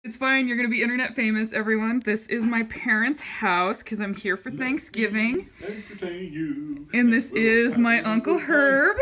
It's fine, you're gonna be internet famous, everyone. This is my parents' house because I'm here for Thanksgiving. Entertain you. And this is my Uncle Herb.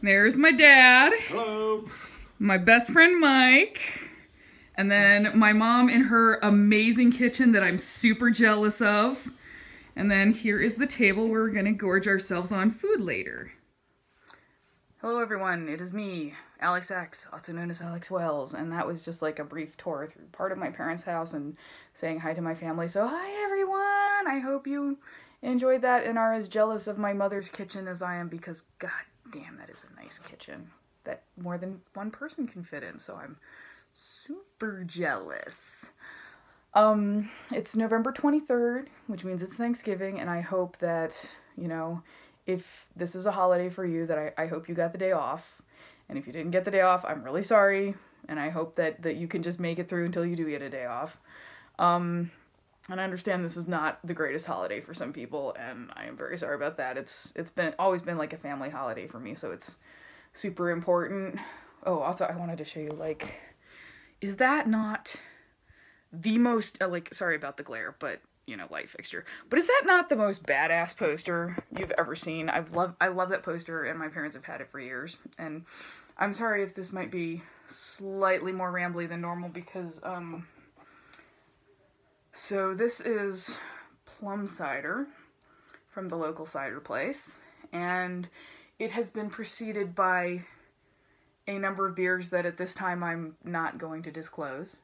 There's my dad. Hello. My best friend Mike. And then my mom in her amazing kitchen that I'm super jealous of. And then here is the table where we're gonna gorge ourselves on food later. Hello everyone, it is me, Alex X, also known as Alex Wells, and that was just like a brief tour through part of my parents' house and saying hi to my family. So hi everyone! I hope you enjoyed that and are as jealous of my mother's kitchen as I am, because god damn, that is a nice kitchen that more than one person can fit in, so I'm super jealous. It's November 23rd, which means it's Thanksgiving, and I hope that, you know, if this is a holiday for you, that I hope you got the day off. And if you didn't get the day off, I'm really sorry. And I hope that you can just make it through until you do get a day off. And I understand this is not the greatest holiday for some people, and I am very sorry about that. It's always been like a family holiday for me, so it's super important. Oh, also I wanted to show you, like, is that not the most, like, sorry about the glare, but you know, light fixture. But is that not the most badass poster you've ever seen? I love that poster, and my parents have had it for years. And I'm sorry if this might be slightly more rambly than normal because, so this is plum cider from the local cider place, and it has been preceded by a number of beers that at this time I'm not going to disclose.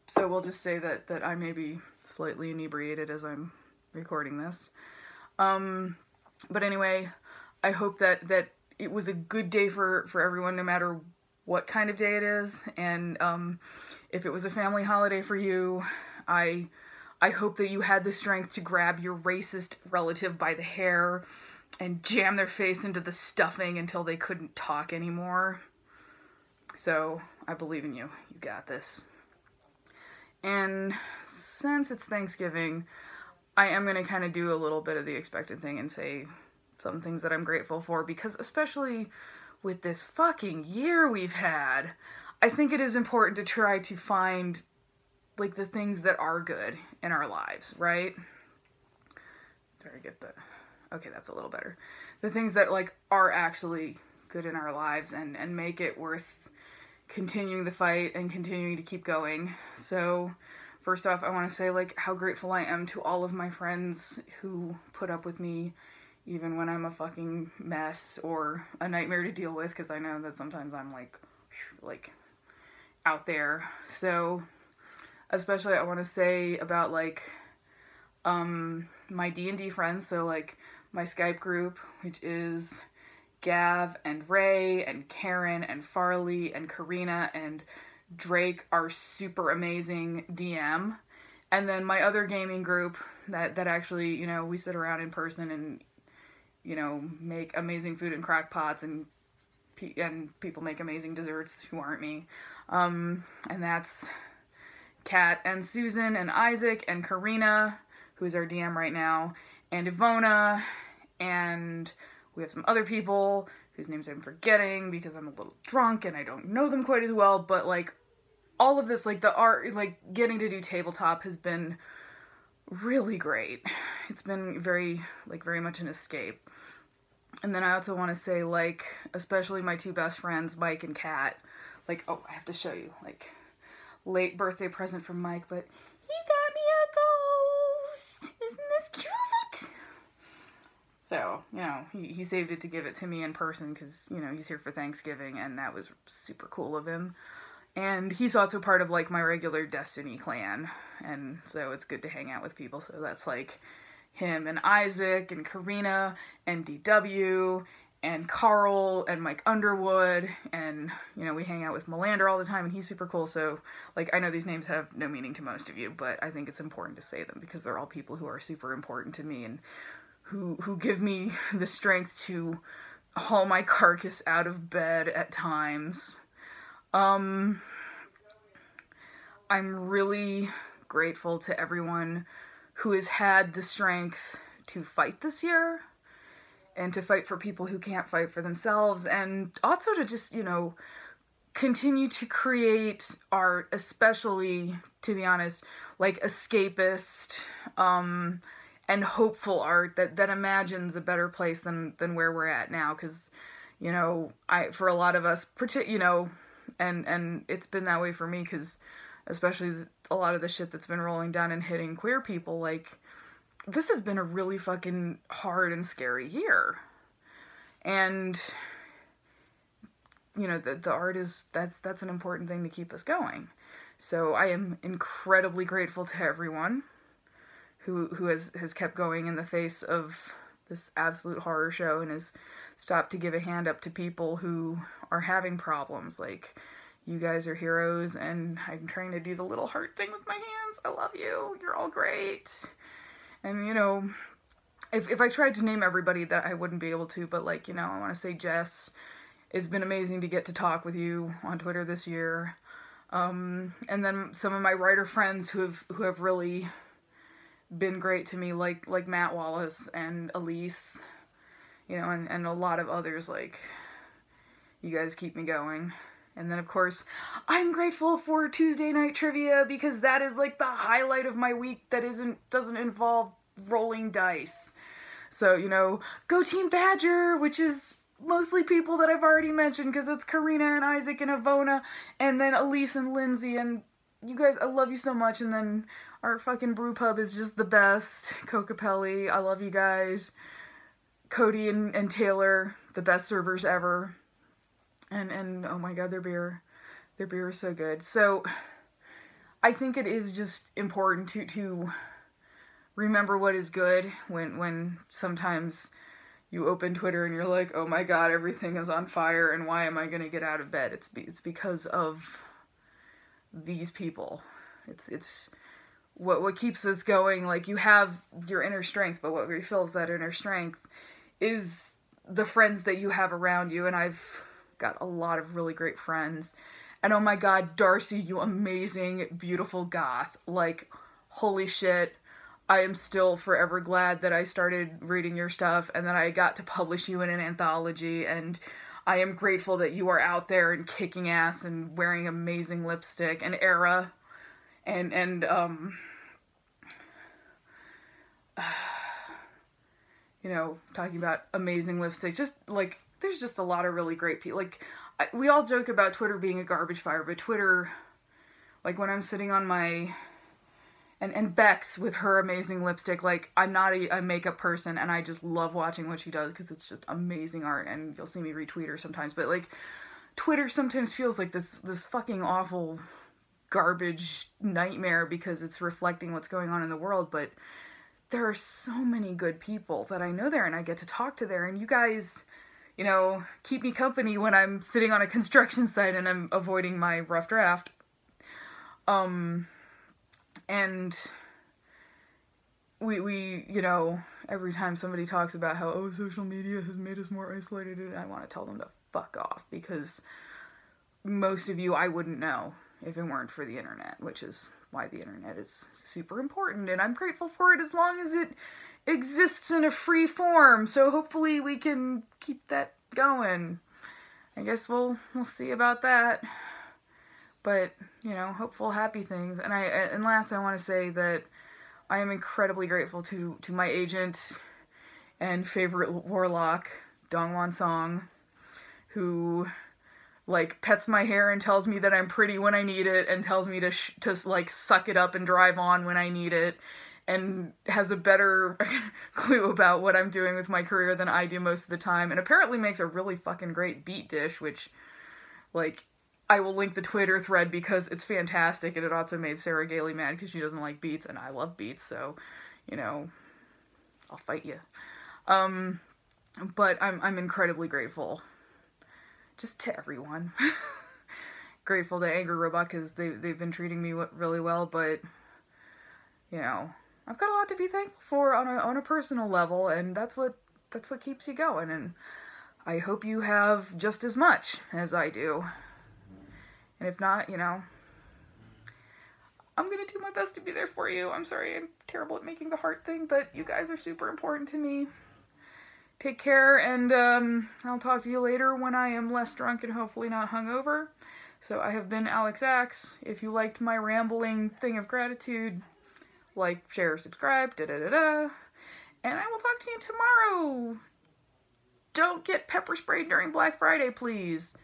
So we'll just say that I may be slightly inebriated as I'm recording this. But anyway, I hope that it was a good day for everyone, no matter what kind of day it is. And if it was a family holiday for you, I hope that you had the strength to grab your racist relative by the hair and jam their face into the stuffing until they couldn't talk anymore. So I believe in you. You got this. And since it's Thanksgiving, I am going to kind of do a little bit of the expected thing and say some things that I'm grateful for, because especially with this fucking year we've had, I think it is important to try to find, like, the things that are good in our lives, right? Sorry, okay, that's a little better. The things that, like, are actually good in our lives and make it worth continuing the fight and continuing to keep going. So first off, I want to say, like, how grateful I am to all of my friends who put up with me even when I'm a fucking mess or a nightmare to deal with, because I know that sometimes I'm like out there. So especially I want to say about, like, my D&D friends, so like my Skype group, which is Gav and Ray and Karen and Farley and Karina and Drake, our super amazing DM. And then my other gaming group that actually, you know, we sit around in person and, you know, make amazing food in crock pots, and people make amazing desserts who aren't me. And that's Kat and Susan and Isaac and Karina, who's our DM right now, and Ivona, and we have some other people whose names I'm forgetting because I'm a little drunk and I don't know them quite as well, but, like, all of this, like, the art, like, getting to do tabletop has been really great. It's been very much an escape. And then I also want to say, like, especially my two best friends, Mike and Kat, like, oh, I have to show you, like, late birthday present from Mike, but he got me a ghost! Isn't this cute? So, you know, he saved it to give it to me in person because, you know, he's here for Thanksgiving, and that was super cool of him. And he's also part of, like, my regular Destiny clan, and so it's good to hang out with people. So that's, like, him and Isaac and Karina and DW and Carl and Mike Underwood, and, you know, we hang out with Melander all the time, and he's super cool. So, like, I know these names have no meaning to most of you, but I think it's important to say them because they're all people who are super important to me and who give me the strength to haul my carcass out of bed at times. I'm really grateful to everyone who has had the strength to fight this year and to fight for people who can't fight for themselves, and also to just, you know, continue to create art, especially, to be honest, like escapist, and hopeful art that imagines a better place than where we're at now, because, you know, for a lot of us, you know, and it's been that way for me, because especially a lot of the shit that's been rolling down and hitting queer people, like, this has been a really fucking hard and scary year. And, you know, the art is, that's an important thing to keep us going. So I am incredibly grateful to everyone who has kept going in the face of this absolute horror show, and has stopped to give a hand up to people who are having problems. Like, you guys are heroes, and I'm trying to do the little heart thing with my hands. I love you. You're all great. And, you know, if I tried to name everybody, that I wouldn't be able to, but, like, you know, I want to say Jess, it's been amazing to get to talk with you on Twitter this year. And then some of my writer friends who have really been great to me, like Matt Wallace and Elise, you know, and a lot of others. Like, you guys keep me going. And then, of course, I'm grateful for Tuesday night trivia, because that is, like, the highlight of my week that doesn't involve rolling dice. So, you know, go Team Badger, which is mostly people that I've already mentioned, because it's Karina and Isaac and Ivona, and then Elise and Lindsay, and you guys, I love you so much. And then our fucking brew pub is just the best. Cocapelli, I love you guys. Cody and Taylor, the best servers ever. And oh my god, their beer is so good. So I think it is just important to remember what is good when sometimes you open Twitter and you're like, oh my god, everything is on fire, and why am I gonna get out of bed? It's because of these people. It's what keeps us going. Like, you have your inner strength, but what refills that inner strength is the friends that you have around you, and I've got a lot of really great friends. And oh my god, Darcy, you amazing, beautiful goth. Like, holy shit, I am still forever glad that I started reading your stuff and that I got to publish you in an anthology, and I am grateful that you are out there and kicking ass and wearing amazing lipstick. And Era, and you know, talking about amazing lipstick, just, like, there's just a lot of really great people. Like, we all joke about Twitter being a garbage fire, but Twitter, like, when I'm sitting on my, and Bex with her amazing lipstick, like, I'm not a makeup person, and I just love watching what she does, because it's just amazing art, and you'll see me retweet her sometimes, but, like, Twitter sometimes feels like this fucking awful garbage nightmare, because it's reflecting what's going on in the world, but there are so many good people that I know there, and I get to talk to there, and you guys, you know, keep me company when I'm sitting on a construction site and I'm avoiding my rough draft. And we, you know, every time somebody talks about how, oh, social media has made us more isolated, I want to tell them to fuck off, because most of you I wouldn't know if it weren't for the internet, which is why the internet is super important, and I'm grateful for it as long as it exists in a free form, so hopefully we can keep that going. I guess we'll see about that. But, you know, hopeful, happy things. And last, I want to say that I am incredibly grateful to my agent and favorite warlock, Dongwon Song, who, like, pets my hair and tells me that I'm pretty when I need it, and tells me to like, suck it up and drive on when I need it, and has a better clue about what I'm doing with my career than I do most of the time, and apparently makes a really fucking great beet dish, which, like, I will link the Twitter thread because it's fantastic, and it also made Sarah Gailey mad because she doesn't like beets, and I love beets, so, you know, I'll fight you. But I'm incredibly grateful just to everyone. Grateful to Angry Robot because they've been treating me really well, but, you know, I've got a lot to be thankful for on a personal level, and that's what keeps you going, and I hope you have just as much as I do. And if not, you know, I'm gonna do my best to be there for you. I'm sorry, I'm terrible at making the heart thing, but you guys are super important to me. Take care, and I'll talk to you later when I am less drunk and hopefully not hungover. So I have been Alex Axe. If you liked my rambling thing of gratitude, like, share, subscribe, da-da-da-da. And I will talk to you tomorrow. Don't get pepper sprayed during Black Friday, please.